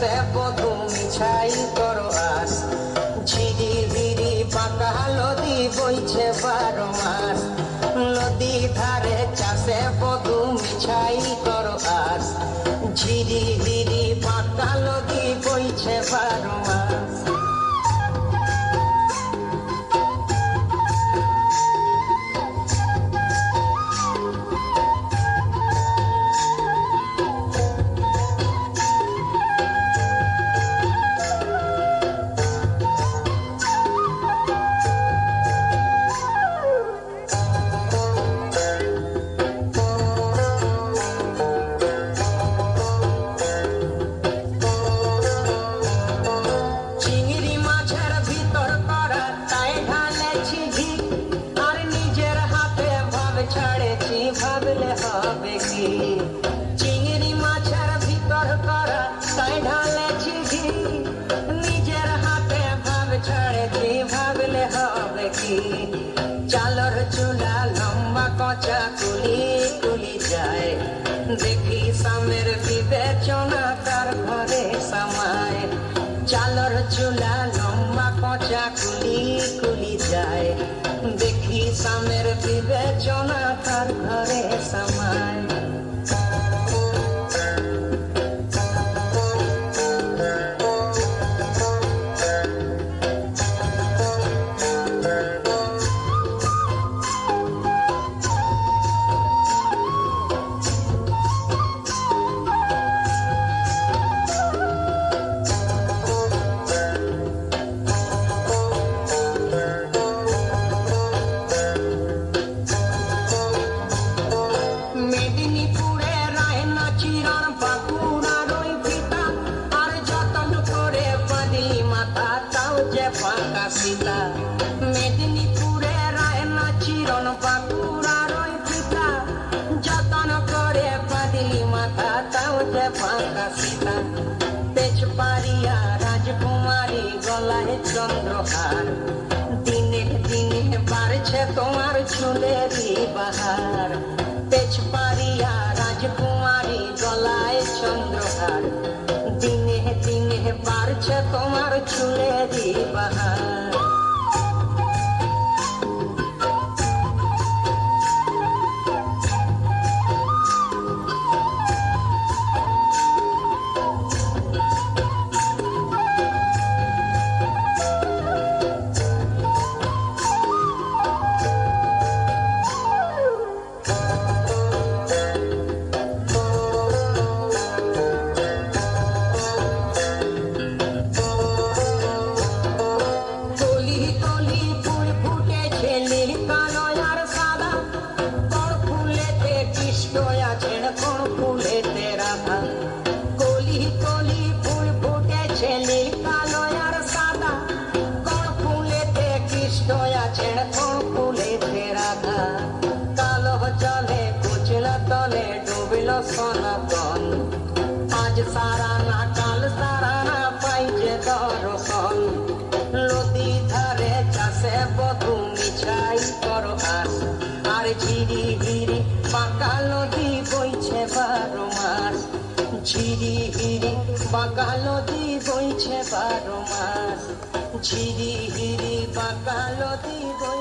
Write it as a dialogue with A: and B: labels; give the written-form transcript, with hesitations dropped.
A: চাষে বধু মিছাই করো আস। ঝিরি হিরি বাঁকা নদী বইছে 12 মাস। নদী ধারে চাষে বধু মিছাই করো আস। ঝিরি হিরি বাঁকা নদী বইছে 12 মাস। ভাবলে হবে কি চিংড়ি মাছের ভিতর করা তাই ঢালেছি ঘি। নিজের হাতে ভাব ছাড়েছি ভাবলে হবে কি। চালর চুলা লম্বা কচা কুলি কুলি যায়। দেখি স্বামীর বিবেচনা তার ঘরে সামায়। চালর চুলা লম্বা কচা কুলি কুলি যায়। দেখি স্বামীর বিবেচনা তার ঘরে সামায়। সীতা মেদিনীপুরে রায়না চিরন বাঁকুড়ার ওই পিতা। যতন করে বাঁধলি মাথা তাও যে ফাঁকা সীতা। পেছ পারিয়া রাজকুমারী গলায় চন্দ্রহার। দিনে দিনে বাড়ছে তোমার চুলেরই বাহার। পেছ পারিয়া রাজকুমারী গলায় চন্দ্রহার। দিনে দিনে বাড়ছে তোমার চুলেরই বাহার। সনাতন আজ সারা না কাল সারা না পাইছে দর্শন। নদী ধারে চাষে বধু মিছাই করো আস। আর ঝিরি হিরি বাঁকা নদী বইছে 12 মাস। ঝিরি হিরি বাঁকা নদী বইছে 12 মাস। ঝিরি হিরি বাঁকা নদী বইছে